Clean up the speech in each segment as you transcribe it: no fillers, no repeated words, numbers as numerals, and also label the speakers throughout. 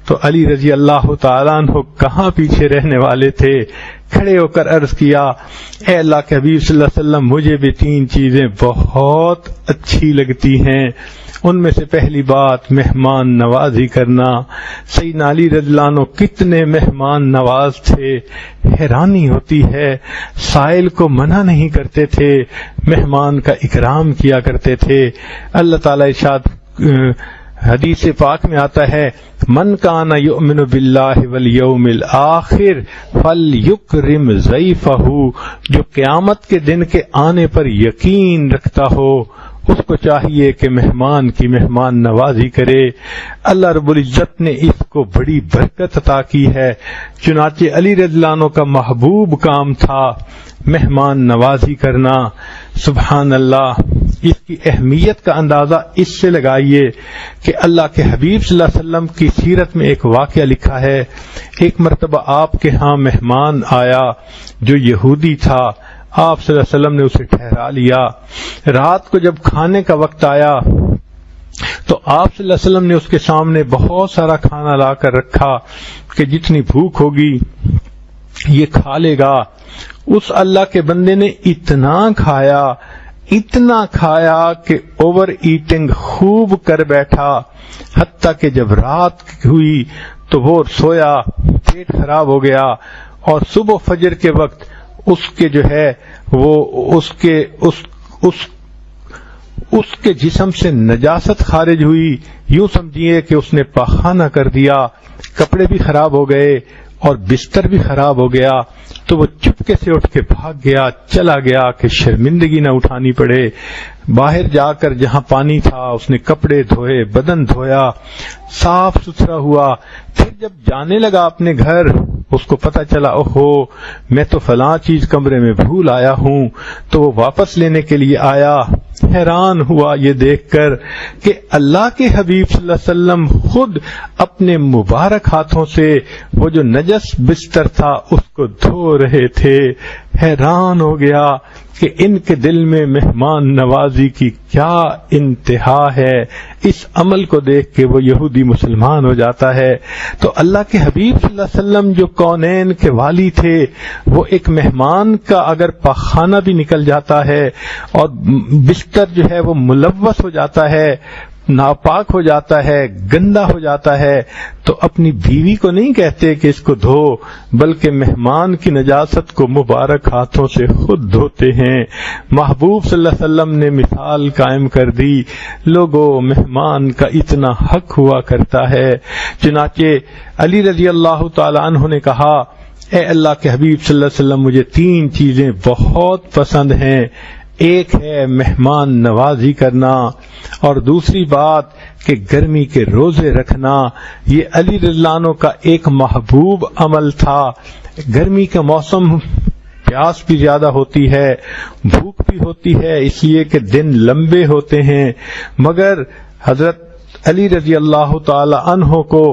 Speaker 1: تو علی رضی اللہ تعالیٰ عنہ کہاں پیچھے رہنے والے تھے، کھڑے ہو کر عرض کیا، اے اللہ کے حبیب صلی اللہ علیہ وسلم مجھے بھی 3 چیزیں بہت اچھی لگتی ہیں، ان میں سے پہلی بات مہمان نوازی کرنا۔ سیدنا علی رضی اللہ عنہ کتنے مہمان نواز تھے، حیرانی ہوتی ہے، سائل کو منع نہیں کرتے تھے، مہمان کا اکرام کیا کرتے تھے۔ اللہ تعالی ارشاد حدیث پاک میں آتا ہے، من کان یؤمن باللہ والیوم الآخر فلیکرم ضیفہ، جو قیامت کے دن کے آنے پر یقین رکھتا ہو اس کو چاہیے کہ مہمان کی مہمان نوازی کرے۔ اللہ رب العزت نے اس کو بڑی برکت عطا کی ہے، چنانچہ علی رضی اللہ عنہ کا محبوب کام تھا مہمان نوازی کرنا۔ سبحان اللہ، اس کی اہمیت کا اندازہ اس سے لگائیے کہ اللہ کے حبیب صلی اللہ علیہ وسلم کی سیرت میں ایک واقعہ لکھا ہے، ایک مرتبہ آپ کے ہاں مہمان آیا جو یہودی تھا، آپ صلی اللہ علیہ وسلم نے اسے ٹھہرا لیا۔ رات کو جب کھانے کا وقت آیا تو آپ صلی اللہ علیہ وسلم نے اس کے سامنے بہت سارا کھانا لا کر رکھا کہ جتنی بھوک ہوگی یہ کھا لے گا۔ اس اللہ کے بندے نے اتنا کھایا کہ اوور ایٹنگ خوب کر بیٹھا، حتیٰ کہ جب رات ہوئی تو وہ سویا، پیٹ خراب ہو گیا، اور صبح فجر کے وقت اس کے جو ہے وہ اس کے جسم سے نجاست خارج ہوئی، یوں سمجھیے کہ اس نے پاخانہ کر دیا، کپڑے بھی خراب ہو گئے اور بستر بھی خراب ہو گیا۔ تو وہ چپکے سے اٹھ کے بھاگ گیا، چلا گیا کہ شرمندگی نہ اٹھانی پڑے۔ باہر جا کر جہاں پانی تھا اس نے کپڑے دھوئے، بدن دھویا، صاف ستھرا ہوا۔ پھر جب جانے لگا اپنے گھر اس کو پتہ چلا، اوہو میں تو فلاں چیز کمرے میں بھول آیا ہوں، تو وہ واپس لینے کے لیے آیا۔ حیران ہوا یہ دیکھ کر کہ اللہ کے حبیب صلی اللہ علیہ وسلم خود اپنے مبارک ہاتھوں سے وہ جو نجس بستر تھا اس کو دھو رہے تھے۔ حیران ہو گیا کہ ان کے دل میں مہمان نوازی کی کیا انتہا ہے۔ اس عمل کو دیکھ کے وہ یہودی مسلمان ہو جاتا ہے۔ تو اللہ کے حبیب صلی اللہ علیہ وسلم جو کونین کے والی تھے، وہ ایک مہمان کا اگر پاخانہ بھی نکل جاتا ہے اور بستر جو ہے وہ ملوث ہو جاتا ہے، ناپاک ہو جاتا ہے، گندا ہو جاتا ہے، تو اپنی بیوی کو نہیں کہتے کہ اس کو دھو، بلکہ مہمان کی نجاست کو مبارک ہاتھوں سے خود دھوتے ہیں۔ محبوب صلی اللہ علیہ وسلم نے مثال قائم کر دی، لوگوں مہمان کا اتنا حق ہوا کرتا ہے۔ چنانچہ علی رضی اللہ تعالی عنہ نے کہا، اے اللہ کے حبیب صلی اللہ علیہ وسلم مجھے 3 چیزیں بہت پسند ہیں، ایک ہے مہمان نوازی کرنا، اور دوسری بات کہ گرمی کے روزے رکھنا۔ یہ علی رضی اللہ عنہ کا ایک محبوب عمل تھا۔ گرمی کا موسم پیاس بھی زیادہ ہوتی ہے، بھوک بھی ہوتی ہے، اس لیے کہ دن لمبے ہوتے ہیں، مگر حضرت علی رضی اللہ تعالی عنہ کو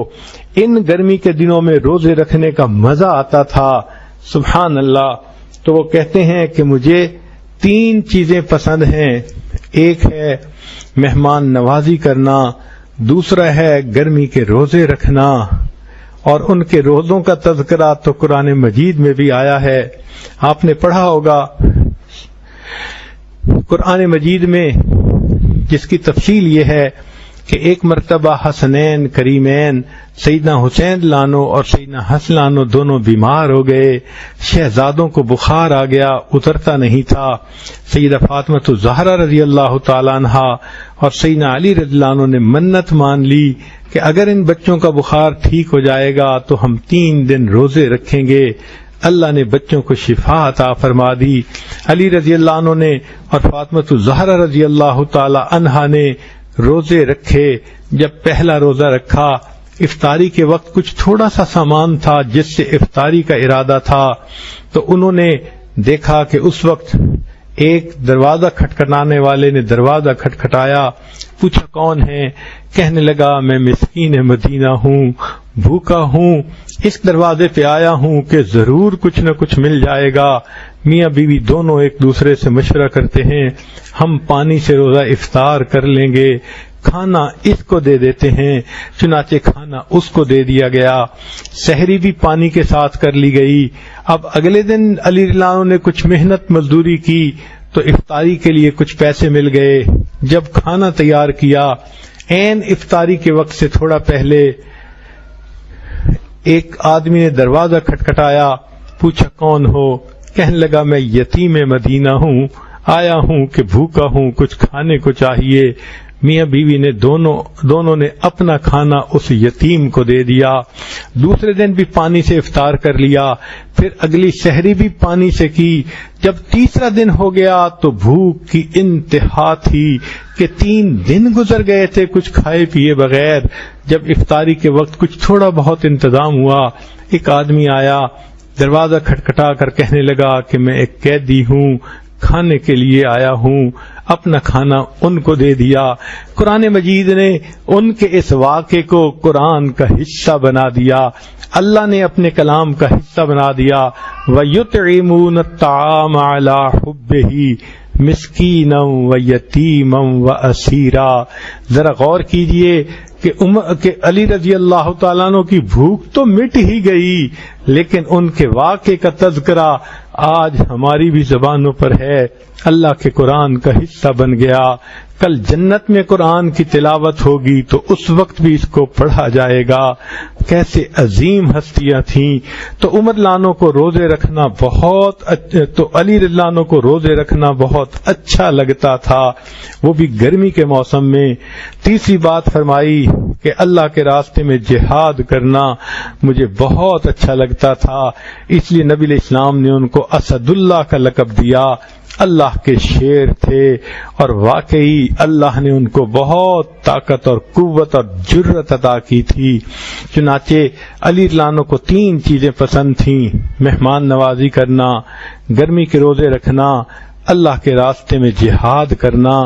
Speaker 1: ان گرمی کے دنوں میں روزے رکھنے کا مزہ آتا تھا۔ سبحان اللہ۔ تو وہ کہتے ہیں کہ مجھے 3 چیزیں پسند ہیں، ایک ہے مہمان نوازی کرنا، دوسرا ہے گرمی کے روزے رکھنا، اور ان کے روزوں کا تذکرہ تو قرآن مجید میں بھی آیا ہے۔ آپ نے پڑھا ہوگا قرآن مجید میں، جس کی تفصیل یہ ہے کہ ایک مرتبہ حسنین کریمین سیدنا حسین لانو اور سیدنا حسن لانو دونوں بیمار ہو گئے، شہزادوں کو بخار آ گیا، اترتا نہیں تھا۔ سیدہ فاطمہ الزہرا رضی اللہ تعالی عنہا اور سیدنا علی رضی اللہ عنہ نے منت مان لی کہ اگر ان بچوں کا بخار ٹھیک ہو جائے گا تو ہم 3 دن روزے رکھیں گے۔ اللہ نے بچوں کو شفا عطا فرما دی۔ علی رضی اللہ عنہ نے اور فاطمہ الزہرا رضی اللہ تعالی عنہا نے روزے رکھے۔ جب پہلا روزہ رکھا، افطاری کے وقت کچھ تھوڑا سا سامان تھا جس سے افطاری کا ارادہ تھا، تو انہوں نے دیکھا کہ اس وقت ایک دروازہ کھٹکھٹانے والے نے دروازہ کھٹکھٹایا، پوچھا کون ہے؟ کہنے لگا میں مسکین مدینہ ہوں، بھوکا ہوں، اس دروازے پہ آیا ہوں کہ ضرور کچھ نہ کچھ مل جائے گا۔ میاں بیوی دونوں ایک دوسرے سے مشورہ کرتے ہیں، ہم پانی سے روزہ افطار کر لیں گے۔ کھانا اس کو دے دیتے ہیں، چنانچہ کھانا اس کو دے دیا گیا۔ سحری بھی پانی کے ساتھ کر لی گئی۔ اب اگلے دن علی رضی اللہ عنہ نے کچھ محنت مزدوری کی تو افطاری کے لیے کچھ پیسے مل گئے۔ جب کھانا تیار کیا، عین افطاری کے وقت سے تھوڑا پہلے ایک آدمی نے دروازہ کھٹکھٹایا، پوچھا کون ہو؟ کہنے لگا میں یتیم مدینہ ہوں، آیا ہوں کہ بھوکا ہوں، کچھ کھانے کو چاہیے۔ میاں بیوی نے دونوں نے اپنا کھانا اس یتیم کو دے دیا۔ دوسرے دن بھی پانی سے افطار کر لیا، پھر اگلی سحری بھی پانی سے کی۔ جب تیسرا دن ہو گیا تو بھوک کی انتہا تھی کہ 3 دن گزر گئے تھے کچھ کھائے پیے بغیر۔ جب افطاری کے وقت کچھ تھوڑا بہت انتظام ہوا، ایک آدمی آیا، دروازہ کھٹکھٹا کر کہنے لگا کہ میں ایک قیدی ہوں، کھانے کے لیے آیا ہوں۔ اپنا کھانا ان کو دے دیا۔ قرآن مجید نے ان کے اس واقعے کو قرآن کا حصہ بنا دیا، اللہ نے اپنے کلام کا حصہ بنا دیا۔ وَيُطْعِمُونَ الطَّعَامَ عَلَى حُبِّهِ مِسْكِينًا وَيَتِيمًا وَأَسِيرًا۔ ذرا غور کیجئے کہ علی رضی اللہ تعالیٰ عنہ کی بھوک تو مٹ ہی گئی، لیکن ان کے واقعے کا تذکرہ آج ہماری بھی زبانوں پر ہے، اللہ کے قرآن کا حصہ بن گیا۔ کل جنت میں قرآن کی تلاوت ہوگی تو اس وقت بھی اس کو پڑھا جائے گا۔ کیسے عظیم ہستیاں تھیں۔ تو عمر لانوں کو روزے رکھنا تو علی رضی عنہ کو روزے رکھنا بہت اچھا لگتا تھا، وہ بھی گرمی کے موسم میں۔ تیسری بات فرمائی کہ اللہ کے راستے میں جہاد کرنا مجھے بہت اچھا لگتا تھا، اس لیے نبی علیہ السلام نے ان کو اسد اللہ کا لقب دیا، اللہ کے شیر تھے، اور واقعی اللہ نے ان کو بہت طاقت اور قوت اور جرأت عطا کی تھی۔ چنانچہ علی رضی اللہ عنہ کو 3 چیزیں پسند تھیں: مہمان نوازی کرنا، گرمی کے روزے رکھنا، اللہ کے راستے میں جہاد کرنا۔